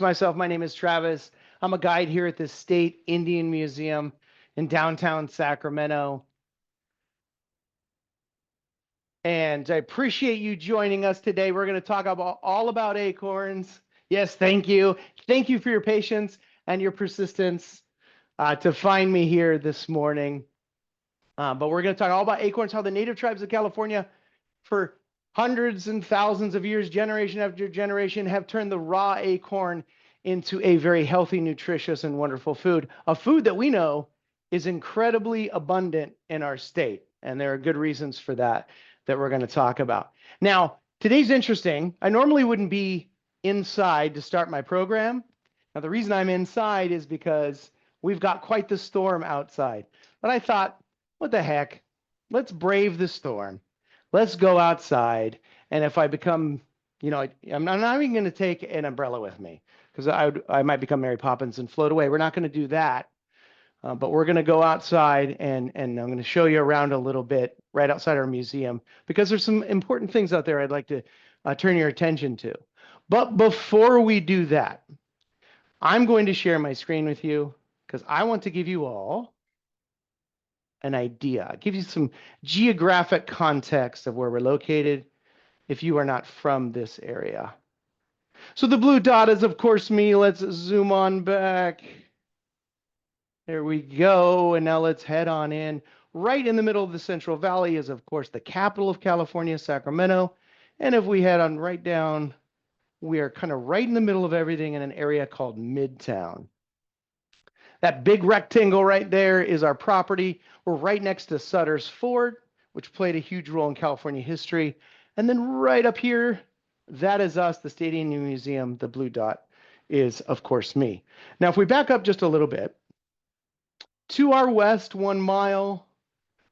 Myself, my name is Travis. I'm a guide here at the State Indian Museum in downtown Sacramento. And I appreciate you joining us today. We're going to talk about all about acorns. Yes, thank you. Thank you for your patience and your persistence to find me here this morning. But we're going to talk all about acorns, how the native tribes of California for hundreds and thousands of years, generation after generation, have turned the raw acorn into a very healthy, nutritious, and wonderful food. A food that we know is incredibly abundant in our state. And there are good reasons for that we're going to talk about. Now, today's interesting. I normally wouldn't be inside to start my program. Now, the reason I'm inside is because we've got quite the storm outside. But I thought, what the heck? Let's brave the storm. Let's go outside. And if I become, I'm not even going to take an umbrella with me because I might become Mary Poppins and float away. We're not going to do that. But we're going to go outside and I'm going to show you around a little bit right outside our museum because there's some important things out there I'd like to turn your attention to. But before we do that, I'm going to share my screen with you because I want to give you all an idea, give you some geographic context of where we're located if you are not from this area. So the blue dot is, of course, me. Let's zoom on back. There we go. And now let's head on in. Right in the middle of the Central Valley is, of course, the capital of California, Sacramento. And if we head on right down, we are kind of right in the middle of everything in an area called Midtown. That big rectangle right there is our property. We're right next to Sutter's Fort, which played a huge role in California history. And then right up here, that is us, the State Indian Museum. The blue dot is, of course, me. Now, if we back up just a little bit, to our west, 1 mile,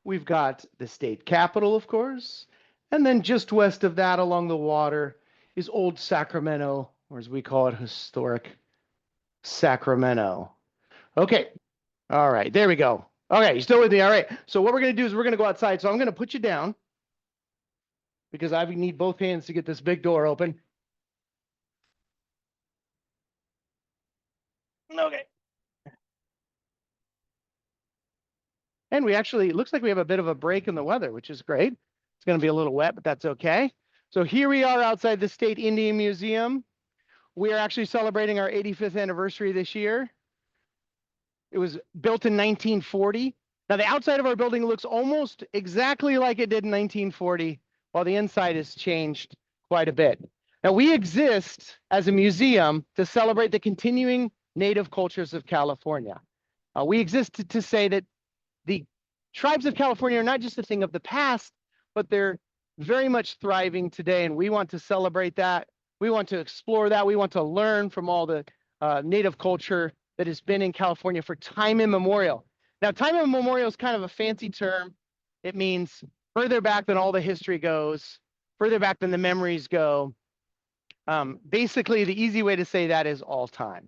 we've got the state capitol, of course. And then just west of that along the water is Old Sacramento, or as we call it, historic Sacramento. Okay. All right. There we go. Okay. You still with me? All right. So what we're going to do is we're going to go outside. So I'm going to put you down because I need both hands to get this big door open. Okay. And we actually, it looks like we have a bit of a break in the weather, which is great. It's going to be a little wet, but that's okay. So here we are outside the State Indian Museum. We are actually celebrating our 85th anniversary this year. It was built in 1940. Now, the outside of our building looks almost exactly like it did in 1940, while the inside has changed quite a bit. Now, we exist as a museum to celebrate the continuing native cultures of California. We exist to say that the tribes of California are not just a thing of the past, but they're very much thriving today, and we want to celebrate that. We want to explore that. We want to learn from all the native culture that has been in California for time immemorial. Now, time immemorial is kind of a fancy term. It means further back than all the history goes, further back than the memories go. Basically, the easy way to say that is all time.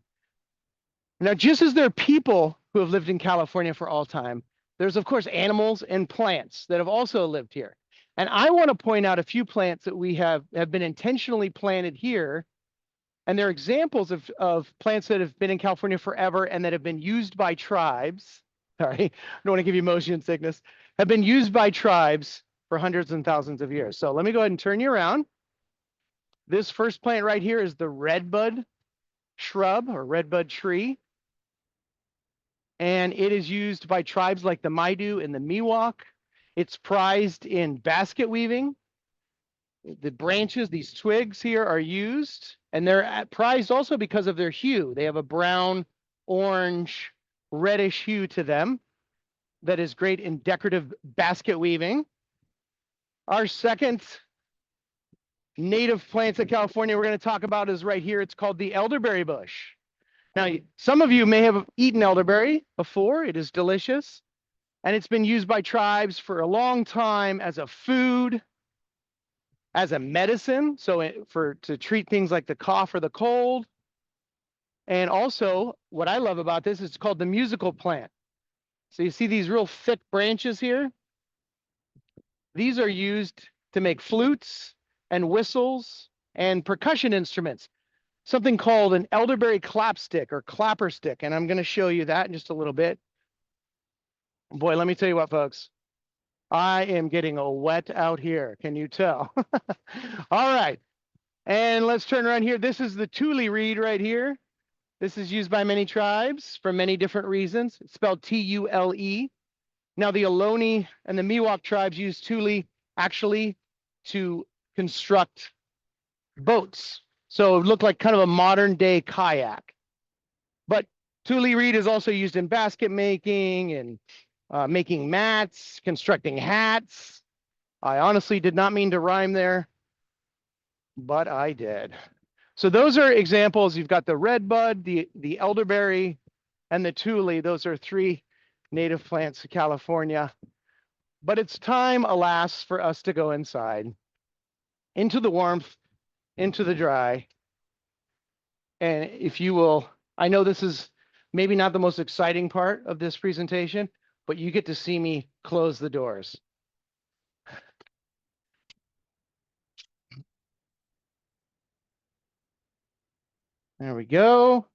Now, just as there are people who have lived in California for all time, there's, of course, animals and plants that have also lived here. And I want to point out a few plants that we have been intentionally planted here. And they're examples of plants that have been in California forever and that have been used by tribes. Sorry, I don't want to give you motion sickness. Have been used by tribes for hundreds and thousands of years. So let me go ahead and turn you around. This first plant right here is the redbud shrub or redbud tree. And it is used by tribes like the Maidu and the Miwok. It's prized in basket weaving. The branches, these twigs here, are used, and they're prized also because of their hue. They have a brown, orange, reddish hue to them that is great in decorative basket weaving. Our second native plant of California we're going to talk about is right here. It's called the elderberry bush. Now, some of you may have eaten elderberry before. It is delicious, and it's been used by tribes for a long time as a food, as a medicine, so to treat things like the cough or the cold. And also, what I love about this is it's called the musical plant. So you see these real thick branches here? These are used to make flutes and whistles and percussion instruments. something called an elderberry clapstick or clapper stick. And I'm going to show you that in just a little bit. Boy, let me tell you what, folks. I am getting a wet out here. Can you tell? All right. And let's turn around here. This is the Tule reed right here. This is used by many tribes for many different reasons. It's spelled Tule. Now, the Ohlone and the Miwok tribes use Tule actually to construct boats. So it looked like kind of a modern day kayak. But Tule reed is also used in basket making and making mats, constructing hats. I honestly did not mean to rhyme there, but I did. So those are examples. You've got the redbud, the elderberry, and the Tule. Those are three native plants of California. But it's time, alas, for us to go inside, into the warmth, into the dry. And if you will, I know this is maybe not the most exciting part of this presentation, but you get to see me close the doors. There we go.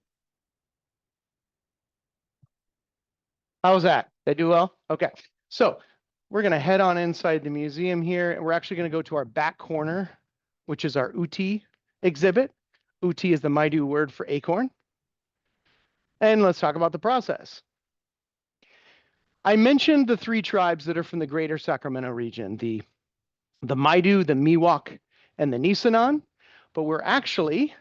How's that? Did I do well? Okay. So we're going to head on inside the museum here, and we're actually going to go to our back corner, which is our Uti exhibit. Uti is the Maidu word for acorn. And let's talk about the process. I mentioned the three tribes that are from the greater Sacramento region, the Maidu, the Miwok, and the Nisenan. But we're actually,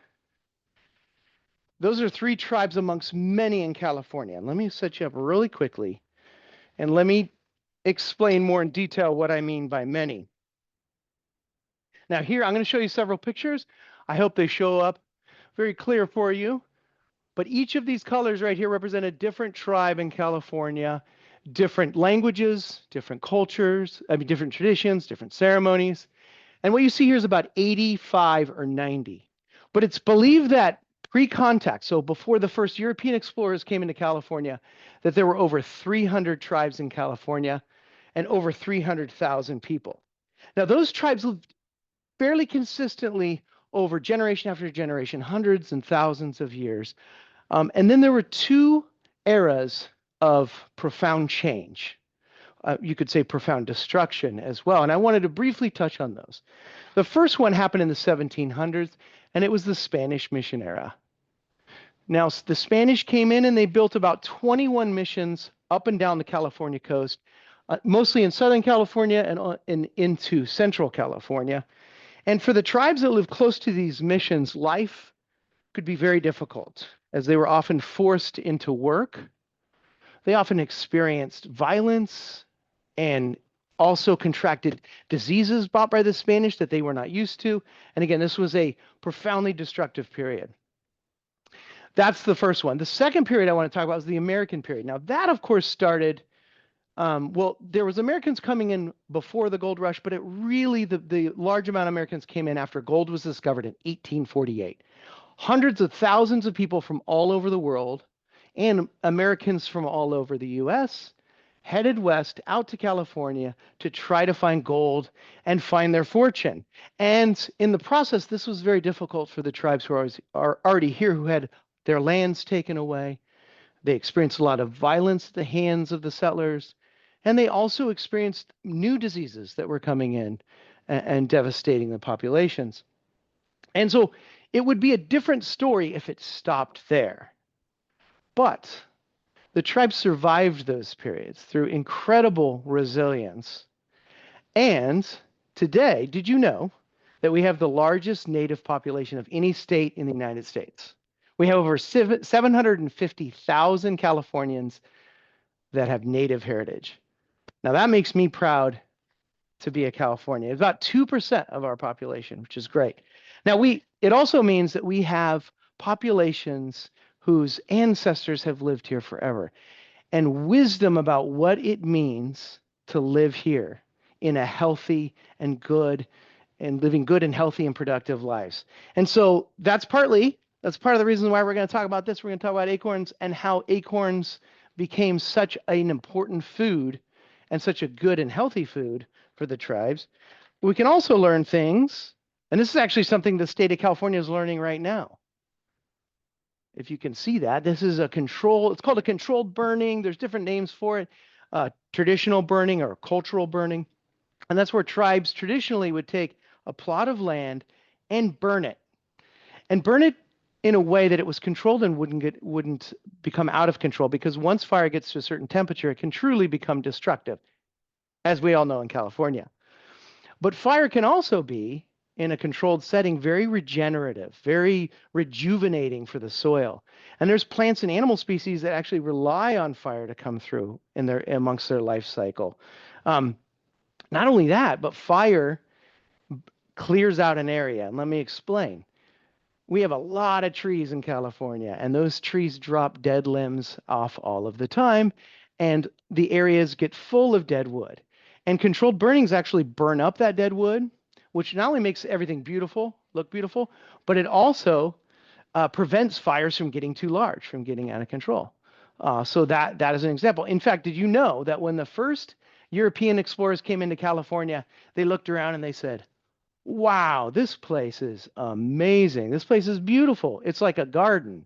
those are three tribes amongst many in California. And let me set you up really quickly, and let me explain more in detail what I mean by many. Now here, I'm going to show you several pictures. I hope they show up very clear for you. But each of these colors right here represent a different tribe in California, different languages, different cultures, different traditions, different ceremonies. And what you see here is about 85 or 90. But it's believed that pre-contact, so before the first European explorers came into California, that there were over 300 tribes in California and over 300,000 people. Now, those tribes lived fairly consistently over generation after generation, hundreds and thousands of years. And then there were two eras of profound change. You could say profound destruction as well. And I wanted to briefly touch on those. The first one happened in the 1700s, and it was the Spanish mission era. Now, the Spanish came in and they built about 21 missions up and down the California coast, mostly in Southern California and into Central California. And for the tribes that lived close to these missions, life could be very difficult, as they were often forced into work. They often experienced violence and also contracted diseases brought by the Spanish that they were not used to. And again, this was a profoundly destructive period. That's the first one. The second period I want to talk about is the American period. Now, that, of course, started, well, there was Americans coming in before the gold rush, but it really, the large amount of Americans came in after gold was discovered in 1848. Hundreds of thousands of people from all over the world and Americans from all over the US headed west out to California to try to find gold and find their fortune. And in the process, this was very difficult for the tribes who are already here, who had their lands taken away. They experienced a lot of violence at the hands of the settlers, and they also experienced new diseases that were coming in and devastating the populations. And so it would be a different story if it stopped there. But the tribes survived those periods through incredible resilience. And today, did you know that we have the largest native population of any state in the United States? We have over 750,000 Californians that have native heritage. Now, that makes me proud to be a Californian. It's about 2% of our population, which is great. Now, it also means that we have populations whose ancestors have lived here forever, and wisdom about what it means to live here in a healthy and good and living good and healthy and productive lives. And so that's part of the reason why we're going to talk about this. We're going to talk about acorns and how acorns became such an important food and such a good and healthy food for the tribes. We can also learn things, and this is actually something the state of California is learning right now. if you can see that. This is a control, it's called a controlled burning. There's different names for it, traditional burning or cultural burning. And that's where tribes traditionally would take a plot of land and burn it in a way that it was controlled and wouldn't become out of control, because once fire gets to a certain temperature, it can truly become destructive, as we all know in California. But fire can also be, in a controlled setting, very regenerative, very rejuvenating for the soil. And there's plants and animal species that actually rely on fire to come through in their amongst their life cycle. Um, Not only that, but fire clears out an area. And let me explain. We have a lot of trees in California, and those trees drop dead limbs off all of the time, and the areas get full of dead wood. And controlled burnings actually burn up that dead wood, which not only makes everything beautiful, look beautiful, but it also prevents fires from getting too large, from getting out of control. So that is an example. In fact, did you know that when the first European explorers came into California, they looked around and they said, wow, this place is amazing. This place is beautiful. It's like a garden.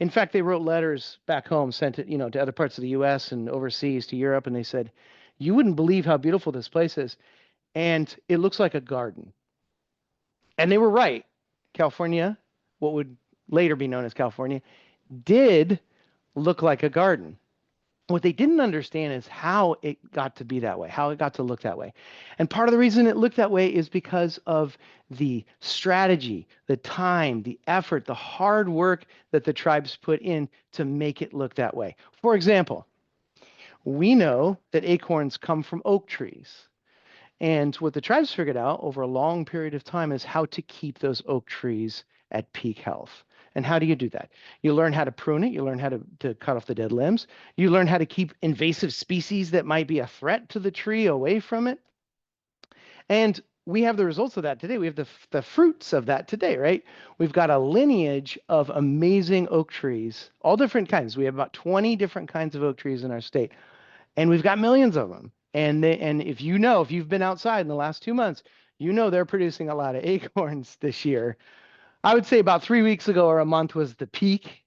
In fact, they wrote letters back home, sent it, to other parts of the US and overseas to Europe, and they said, you wouldn't believe how beautiful this place is. And it looks like a garden. And they were right. California, what would later be known as California, did look like a garden. What they didn't understand is how it got to be that way, how it got to look that way. And part of the reason it looked that way is because of the strategy, the time, the effort, the hard work that the tribes put in to make it look that way. For example, we know that acorns come from oak trees. And what the tribes figured out over a long period of time is how to keep those oak trees at peak health. And how do you do that? You learn how to prune it. You learn how to cut off the dead limbs. You learn how to keep invasive species that might be a threat to the tree away from it. And we have the results of that today. We have the fruits of that today, right? We've got a lineage of amazing oak trees, all different kinds. We have about 20 different kinds of oak trees in our state, and we've got millions of them. And if you've been outside in the last 2 months, they're producing a lot of acorns this year. I would say about 3 weeks ago or a month was the peak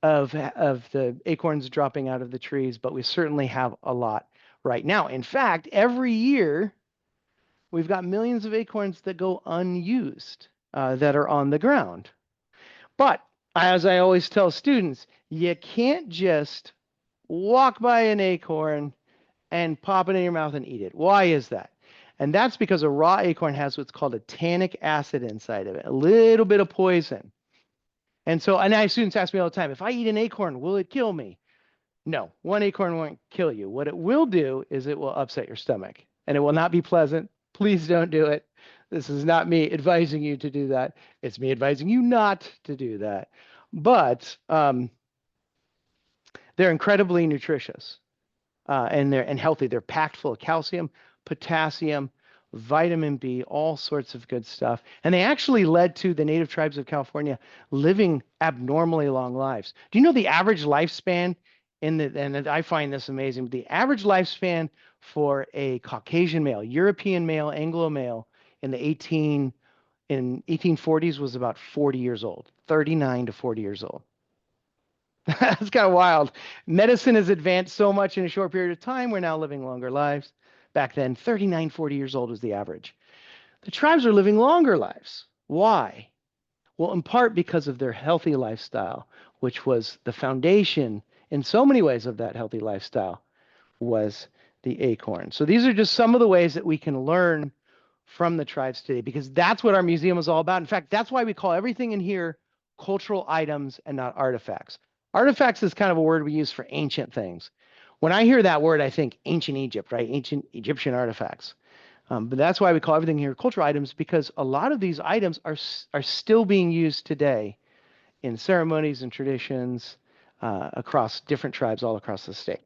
of the acorns dropping out of the trees, but we certainly have a lot right now. In fact, every year we've got millions of acorns that go unused, that are on the ground. But as I always tell students, you can't just walk by an acorn and pop it in your mouth and eat it. Why is that? And that's because a raw acorn has what's called a tannic acid inside of it, a little bit of poison. And students ask me all the time, if I eat an acorn, will it kill me? No, one acorn won't kill you. What it will do is it will upset your stomach, and it will not be pleasant. Please don't do it. This is not me advising you to do that. It's me advising you not to do that. But they're incredibly nutritious. And healthy. They're packed full of calcium, potassium, vitamin B, all sorts of good stuff. And they actually led to the native tribes of California living abnormally long lives. Do you know the average lifespan and I find this amazing, the average lifespan for a Caucasian male, European male, Anglo male in the 1840s was about 40 years old, 39 to 40 years old. That's kind of wild. Medicine has advanced so much in a short period of time. We're now living longer lives. Back then, 39, 40 years old was the average. The tribes are living longer lives. Why? Well, in part because of their healthy lifestyle, which was the foundation in so many ways of that healthy lifestyle was the acorn. So these are just some of the ways that we can learn from the tribes today, because that's what our museum is all about. In fact, that's why we call everything in here cultural items and not artifacts. Artifacts is kind of a word we use for ancient things. When I hear that word, I think ancient Egypt, right? Ancient Egyptian artifacts. But that's why we call everything here cultural items, because a lot of these items are still being used today in ceremonies and traditions across different tribes all across the state.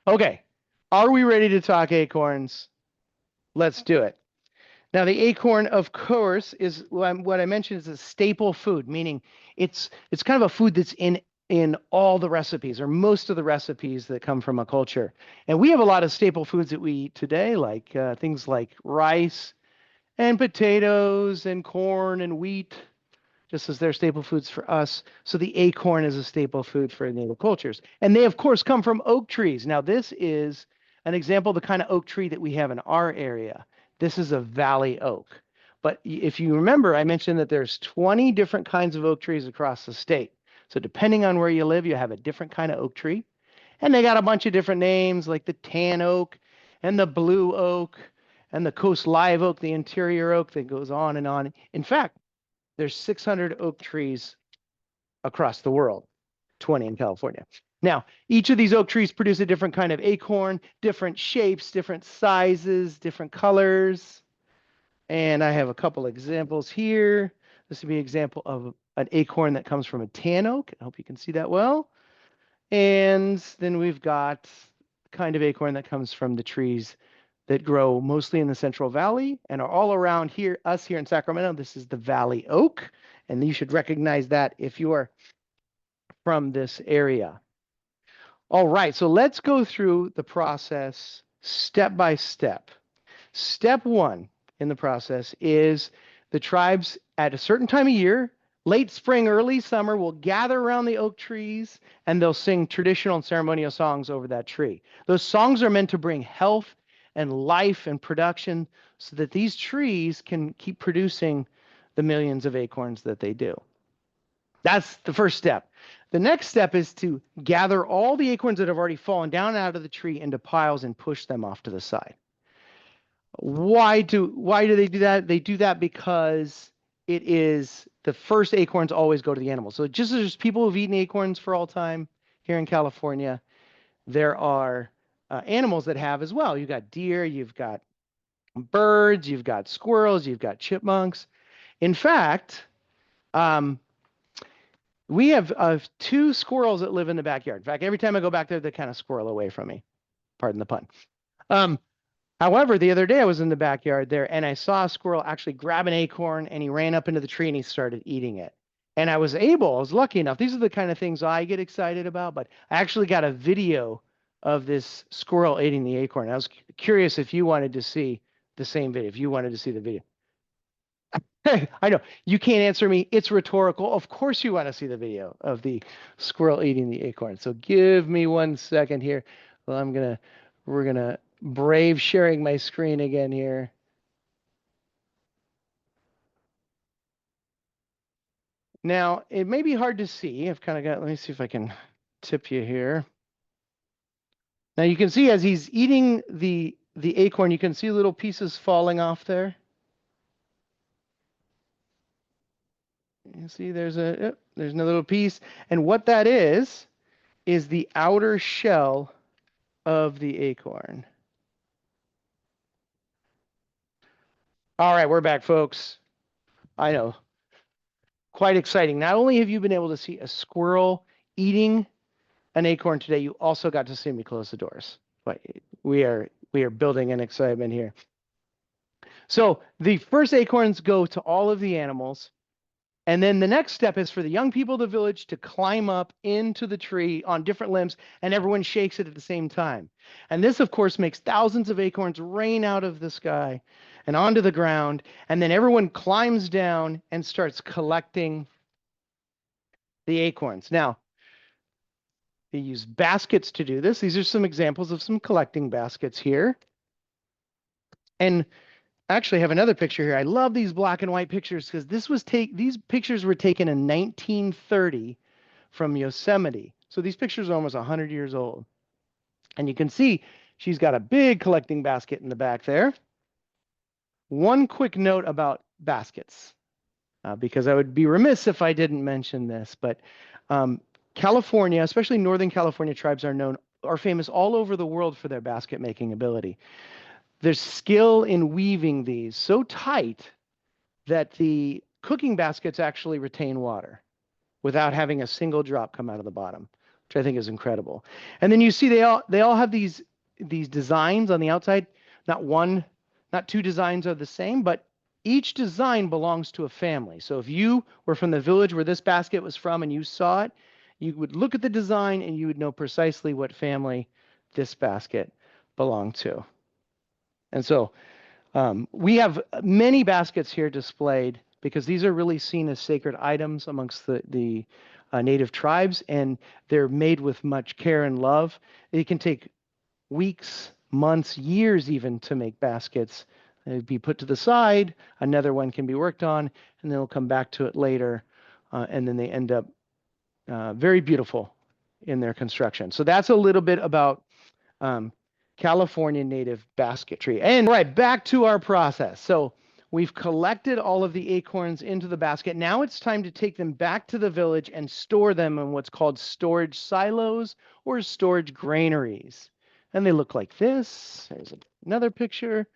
Okay, are we ready to talk acorns? Let's do it. Now, the acorn, of course, is what I mentioned is a staple food, meaning it's kind of a food that's in all the recipes, or most of the recipes that come from a culture. And we have a lot of staple foods that we eat today, like things like rice and potatoes and corn and wheat. just as they're staple foods for us. So the acorn is a staple food for native cultures. And they, of course, come from oak trees. Now, this is an example of the kind of oak tree that we have in our area. This is a valley oak. But if you remember, I mentioned that there's 20 different kinds of oak trees across the state. So depending on where you live, you have a different kind of oak tree. And they got a bunch of different names like the tan oak and the blue oak and the coast live oak, the interior oak that goes on and on. In fact, there's 600 oak trees across the world, 20 in California. Now, each of these oak trees produce a different kind of acorn, different shapes, different sizes, different colors. And I have a couple examples here. This would be an example of an acorn that comes from a tan oak. I hope you can see that well. And then we've got kind of acorn that comes from the trees that grow mostly in the Central Valley and are all around here, us here in Sacramento. This is the Valley Oak, and you should recognize that if you are from this area. All right, so let's go through the process step by step. Step one in the process is the tribes at a certain time of year, late spring, early summer, will gather around the oak trees and they'll sing traditional and ceremonial songs over that tree. Those songs are meant to bring health and life and production so that these trees can keep producing the millions of acorns that they do. That's the first step. The next step is to gather all the acorns that have already fallen down out of the tree into piles and push them off to the side. Why do they do that? They do that because it is the first acorns always go to the animals. So just as there's people who've eaten acorns for all time here in California, there are animals that have as well. You've got deer, you've got birds, you've got squirrels, you've got chipmunks. In fact, we have 2 squirrels that live in the backyard. In fact, every time I go back there, they kind of squirrel away from me. Pardon the pun. However, the other day I was in the backyard there and I saw a squirrel actually grab an acorn and he ran up into the tree and he started eating it. And I was lucky enough, these are the kind of things I get excited about, but I actually got a video of this squirrel eating the acorn. I was curious if you wanted to see the same video, if you wanted to see the video. I know, you can't answer me. It's rhetorical. Of course you want to see the video of the squirrel eating the acorn. So give me 1 second here. Well, we're going to brave sharing my screen again here. Now, it may be hard to see. I've kind of got, let me see if I can tip you here. Now you can see as he's eating the acorn, you can see little pieces falling off there. You see there's another little piece. And what that is the outer shell of the acorn. All right, we're back, folks. I know. Quite exciting. Not only have you been able to see a squirrel eating an acorn today, you also got to see me close the doors. But we are building an excitement here. So the first acorns go to all of the animals. And then the next step is for the young people of the village to climb up into the tree on different limbs, and everyone shakes it at the same time. And this, of course, makes thousands of acorns rain out of the sky and onto the ground. And then everyone climbs down and starts collecting the acorns. Now, they use baskets to do this. These are some examples of some collecting baskets here. And I actually have another picture here. I love these black and white pictures because these pictures were taken in 1930 from Yosemite. So these pictures are almost 100 years old. And you can see she's got a big collecting basket in the back there. One quick note about baskets, because I would be remiss if I didn't mention this, but California, especially Northern California tribes are famous all over the world for their basket making ability. There's skill in weaving these so tight that the cooking baskets actually retain water without having a single drop come out of the bottom, which I think is incredible. And then you see they all have these designs on the outside. Not 2 designs are the same, but each design belongs to a family. So if you were from the village where this basket was from and you saw it, you would look at the design and you would know precisely what family this basket belonged to. And so we have many baskets here displayed because these are really seen as sacred items amongst the native tribes, and they're made with much care and love. It can take weeks, months, years even to make baskets. They'd be put to the side, another one can be worked on, and then they'll come back to it later, and then they end up very beautiful in their construction. So that's a little bit about California native basketry. And right, back to our process. So we've collected all of the acorns into the basket. Now it's time to take them back to the village and store them in what's called storage silos or storage granaries. And they look like this. There's another picture.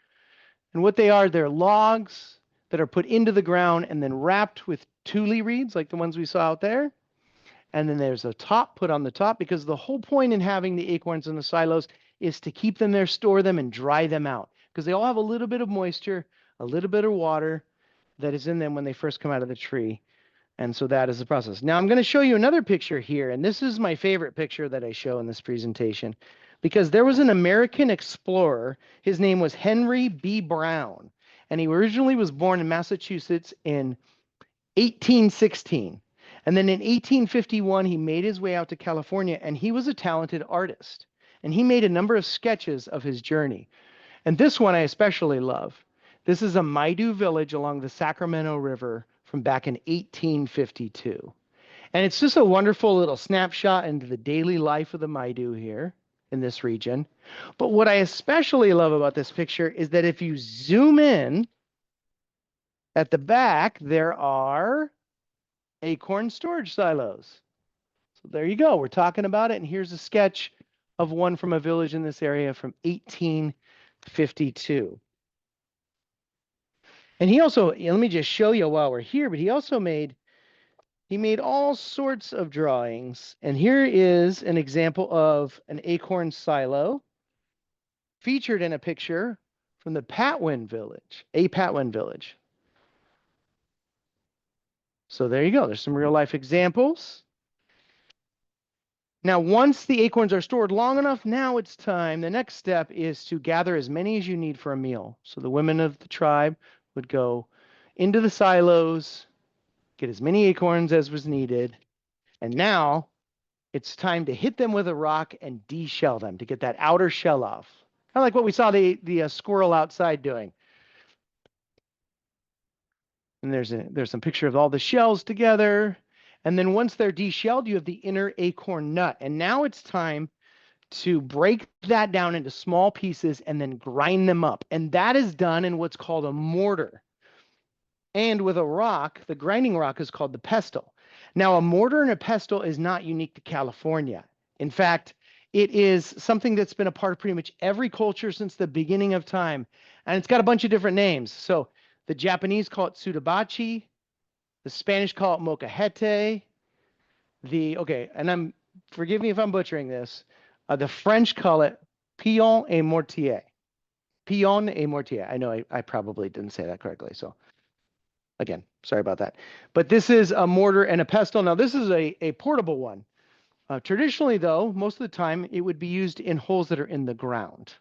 And what they are, they're logs that are put into the ground and then wrapped with tule reeds like the ones we saw out there. And then there's a top put on the top, because the whole point in having the acorns in the silos is to keep them there, store them, and dry them out, because they all have a little bit of moisture, a little bit of water that is in them when they first come out of the tree. And so that is the process. Now I'm going to show you another picture here, and this is my favorite picture that I show in this presentation, because there was an American explorer. His name was Henry B. Brown, and he originally was born in Massachusetts in 1816. And then in 1851, he made his way out to California, and he was a talented artist. And he made a number of sketches of his journey. And this one I especially love. This is a Maidu village along the Sacramento River from back in 1852. And it's just a wonderful little snapshot into the daily life of the Maidu here in this region. But what I especially love about this picture is that if you zoom in at the back, there are acorn storage silos. So there you go. We're talking about it. And here's a sketch of one from a village in this area from 1852. And he also, let me just show you while we're here, but he also made all sorts of drawings. And here is an example of an acorn silo featured in a picture from the Patwin village, a Patwin village. So there you go. There's some real life examples. Now, once the acorns are stored long enough, now it's time. The next step is to gather as many as you need for a meal. So the women of the tribe would go into the silos, get as many acorns as was needed. And now it's time to hit them with a rock and de-shell them to get that outer shell off. Kind of like what we saw the squirrel outside doing. And there's some picture of all the shells together. And then once they're de-shelled, you have the inner acorn nut. And now it's time to break that down into small pieces and then grind them up. And that is done in what's called a mortar. And with a rock, the grinding rock is called the pestle. Now, a mortar and a pestle is not unique to California. In fact, it is something that's been a part of pretty much every culture since the beginning of time. And it's got a bunch of different names. So the Japanese call it sutabachi. The Spanish call it molcajete. Forgive me if I'm butchering this. The French call it pilon et mortier. Pilon et mortier. I know I probably didn't say that correctly. So again, sorry about that. But this is a mortar and a pestle. Now, this is a portable one. Traditionally, though, most of the time, it would be used in holes that are in the ground.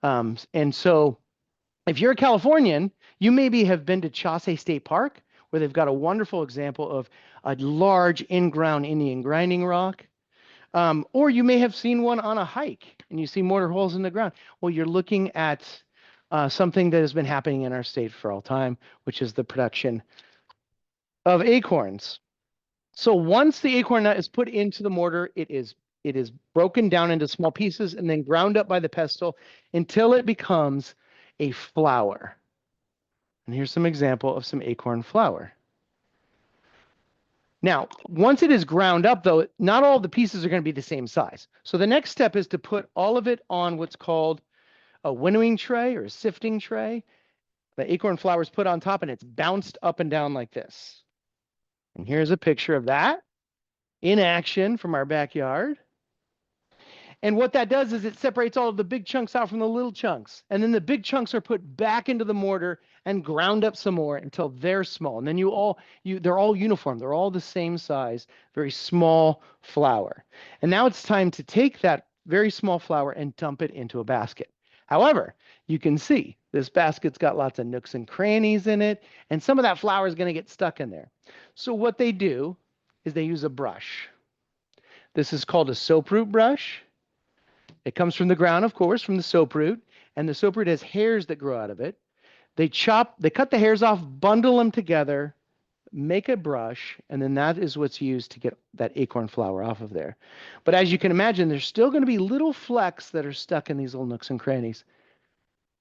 And so if you're a Californian, you maybe have been to Chauncey State Park, where they've got a wonderful example of a large in-ground Indian grinding rock. Or you may have seen one on a hike, and you see mortar holes in the ground. Well, you're looking at something that has been happening in our state for all time, which is the production of acorns. So once the acorn nut is put into the mortar, it is broken down into small pieces and then ground up by the pestle until it becomes a flour. And here's some example of some acorn flour. Now, once it is ground up, though, not all the pieces are going to be the same size. So the next step is to put all of it on what's called a winnowing tray or a sifting tray. The acorn flour is put on top and it's bounced up and down like this. And here's a picture of that in action from our backyard. And what that does is it separates all of the big chunks out from the little chunks. And then the big chunks are put back into the mortar and ground up some more until they're small. And then they're all uniform. They're all the same size, very small flour. And now it's time to take that very small flour and dump it into a basket. However, you can see this basket's got lots of nooks and crannies in it, and some of that flour is going to get stuck in there. So what they do is they use a brush. This is called a soap root brush. It comes from the ground, of course, from the soap root, and the soap root has hairs that grow out of it. They cut the hairs off, bundle them together, make a brush, and then that is what's used to get that acorn flour off of there. But as you can imagine, there's still going to be little flecks that are stuck in these little nooks and crannies.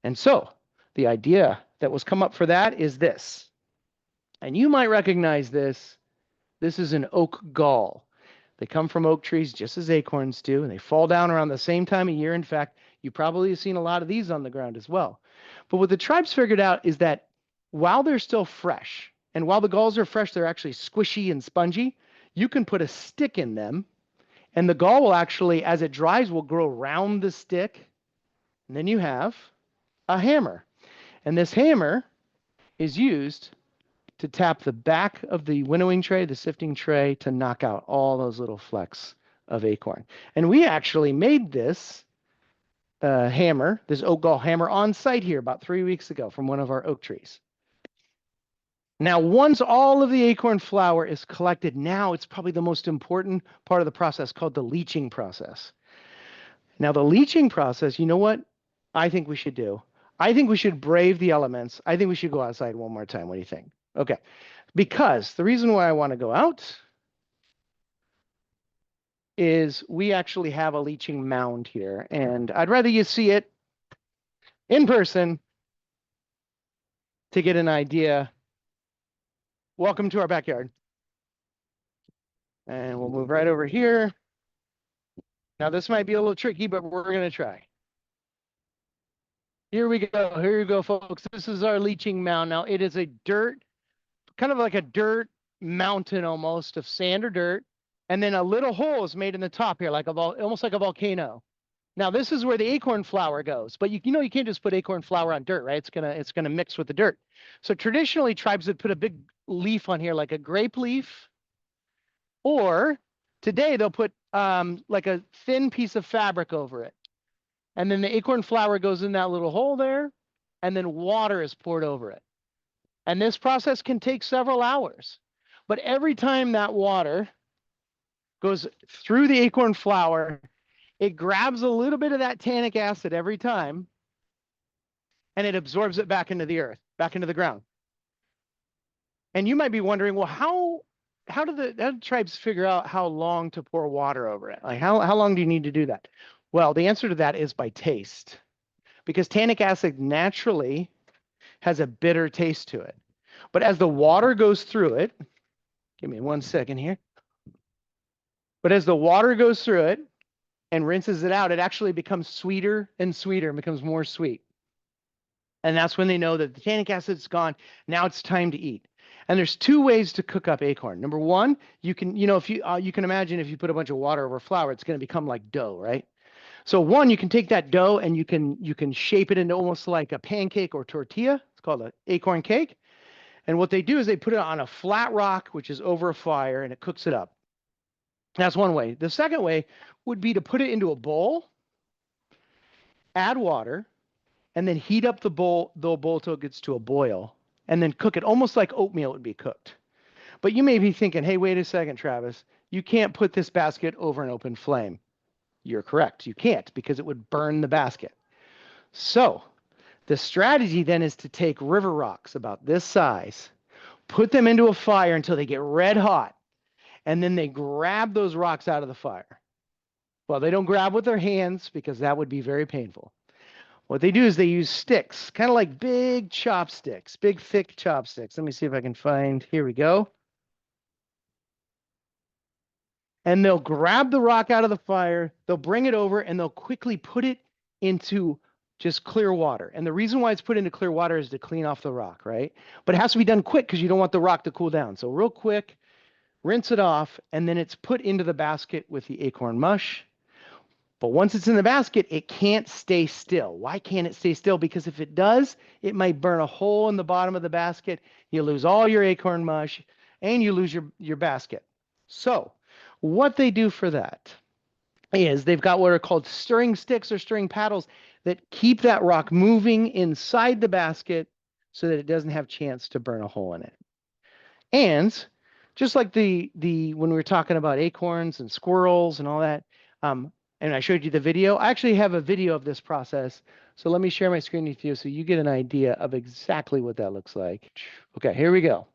And so the idea that was come up for that is this. And you might recognize this. This is an oak gall. They come from oak trees just as acorns do, and they fall down around the same time of year. In fact, you probably have seen a lot of these on the ground as well. But what the tribes figured out is that while they're still fresh, and while the galls are fresh, they're actually squishy and spongy, you can put a stick in them, and the gall will actually, as it dries, will grow around the stick. And then you have a hammer. And this hammer is used to tap the back of the winnowing tray, the sifting tray, to knock out all those little flecks of acorn. And we actually made this hammer, this oak gall hammer, on site here about 3 weeks ago from one of our oak trees. Now, once all of the acorn flour is collected, now it's probably the most important part of the process called the leaching process. Now, the leaching process, you know what I think we should do? I think we should brave the elements. I think we should go outside one more time. What do you think? Okay, because the reason why I want to go out is we actually have a leaching mound here, and I'd rather you see it in person to get an idea. Welcome to our backyard. And we'll move right over here. Now, this might be a little tricky, but we're going to try. Here we go. Here you go, folks. This is our leaching mound. Now, it is a dirt, kind of like a dirt mountain almost of sand or dirt. And then a little hole is made in the top here, like almost like a volcano. Now, this is where the acorn flour goes. But you know you can't just put acorn flour on dirt, right? It's gonna mix with the dirt. So traditionally, tribes would put a big leaf on here, like a grape leaf. Or today, they'll put like a thin piece of fabric over it. And then the acorn flour goes in that little hole there, and then water is poured over it. And this process can take several hours. But every time that water goes through the acorn flour, it grabs a little bit of that tannic acid every time, and it absorbs it back into the earth, back into the ground. And you might be wondering, well, how do the tribes figure out how long to pour water over it? Like how long do you need to do that? Well, the answer to that is by taste, because tannic acid naturally has a bitter taste to it. But as the water goes through it, give me 1 second here. But as the water goes through it and rinses it out, it actually becomes sweeter and sweeter and becomes more sweet. And that's when they know that the tannic acid's gone. Now it's time to eat. And there's 2 ways to cook up acorn. Number one, you can, if you can imagine if you put a bunch of water over flour, it's going to become like dough, right? So one, you can take that dough and you can shape it into almost like a pancake or tortilla. It's called an acorn cake. And what they do is they put it on a flat rock, which is over a fire, and it cooks it up. That's one way. The second way would be to put it into a bowl, add water, and then heat up the bowl till it gets to a boil, and then cook it almost like oatmeal would be cooked. But you may be thinking, hey, wait a second, Travis, you can't put this basket over an open flame. You're correct. You can't, because it would burn the basket. So the strategy then is to take river rocks about this size, put them into a fire until they get red hot, and then they grab those rocks out of the fire. Well, they don't grab with their hands because that would be very painful. What they do is they use sticks, kind of like big chopsticks, big thick chopsticks. Let me see if I can find, here we go. And they'll grab the rock out of the fire, they'll bring it over, and they'll quickly put it into just clear water. And the reason why it's put into clear water is to clean off the rock, right? But it has to be done quick because you don't want the rock to cool down. So real quick, rinse it off, and then it's put into the basket with the acorn mush. But once it's in the basket, it can't stay still. Why can't it stay still? Because if it does, it might burn a hole in the bottom of the basket. You lose all your acorn mush, and you lose your basket. So what they do for that is they've got what are called stirring sticks or stirring paddles. that keep that rock moving inside the basket so that it doesn't have a chance to burn a hole in it. And just like when we were talking about acorns and squirrels and all that, and I showed you the video, I actually have a video of this process. So let me share my screen with you so you get an idea of exactly what that looks like. Okay, here we go.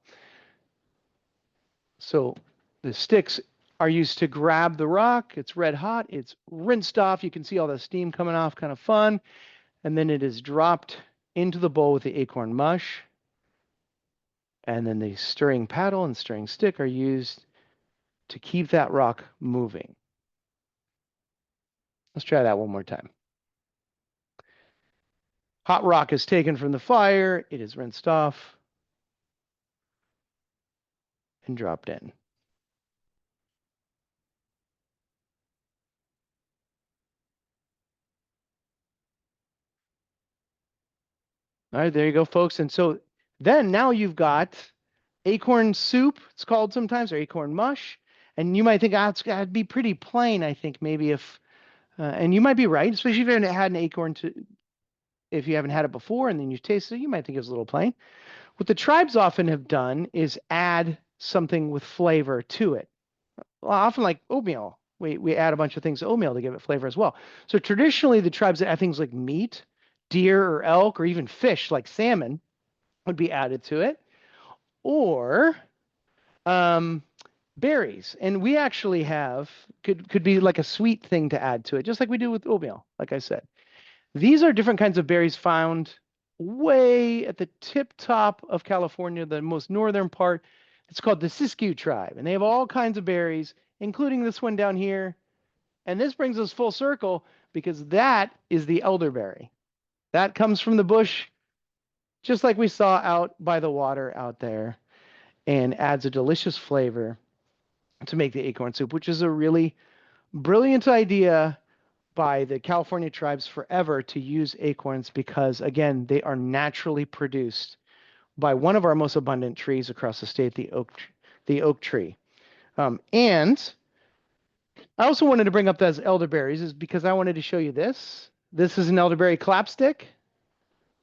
So the sticks are used to grab the rock. It's red hot. It's rinsed off. You can see all the steam coming off, kind of fun. And then it is dropped into the bowl with the acorn mush. And then the stirring paddle and stirring stick are used to keep that rock moving. Let's try that one more time. Hot rock is taken from the fire. It is rinsed off and dropped in. All right, there you go, folks. And so then now you've got acorn soup, it's called sometimes, or acorn mush. And you might think, it's got to be pretty plain, I think, maybe if, and you might be right, especially if you haven't had an acorn if you haven't had it before and then you taste it, you might think it's a little plain. What the tribes often have done is add something with flavor to it. Well, often like oatmeal. We add a bunch of things to oatmeal to give it flavor as well. So traditionally, the tribes that add things like meat, deer or elk, or even fish like salmon would be added to it, or berries. And we actually have could be like a sweet thing to add to it, just like we do with oatmeal, like I said. These are different kinds of berries found way at the tip top of California, the most northern part. It's called the Siskiyou tribe, and they have all kinds of berries, including this one down here. And this brings us full circle because that is the elderberry. That comes from the bush, just like we saw out by the water out there, and adds a delicious flavor to make the acorn soup, which is a really brilliant idea by the California tribes forever to use acorns because, again, they are naturally produced by one of our most abundant trees across the state, the oak tree. And I also wanted to bring up those elderberries is because I wanted to show you this. This is an elderberry clapstick.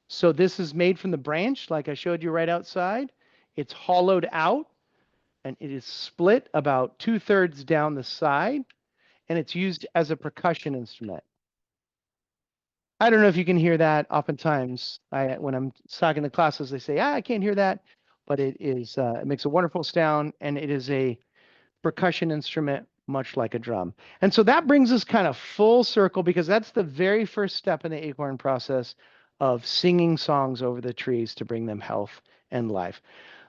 So this is made from the branch, like I showed you right outside. It's hollowed out, and it is split about 2/3 down the side, and it's used as a percussion instrument. I don't know if you can hear that. Oftentimes, when I'm talking to classes, they say, I can't hear that, but it is. It makes a wonderful sound, and it is a percussion instrument, much like a drum. And so that brings us kind of full circle because that's the very first step in the acorn process of singing songs over the trees to bring them health and life.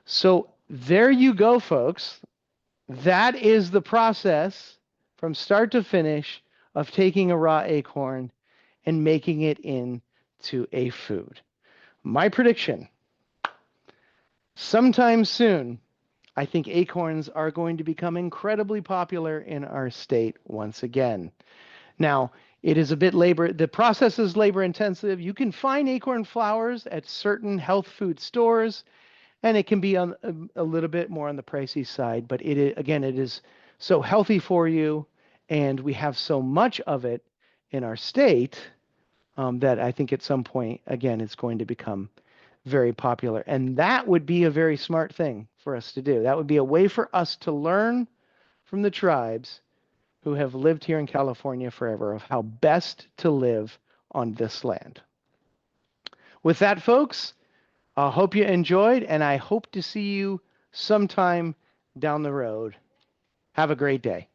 So there you go, folks. That is the process from start to finish of taking a raw acorn and making it into a food. My prediction, sometime soon, I think acorns are going to become incredibly popular in our state once again. Now, it is a bit the process is labor intensive. You can find acorn flowers at certain health food stores, and it can be on a little bit more on the pricey side, but it is so healthy for you, and we have so much of it in our state that I think at some point, again, it's going to become very popular. And that would be a very smart thing for us to do. That would be a way for us to learn from the tribes who have lived here in California forever of how best to live on this land. With that, folks, I hope you enjoyed, and I hope to see you sometime down the road. Have a great day.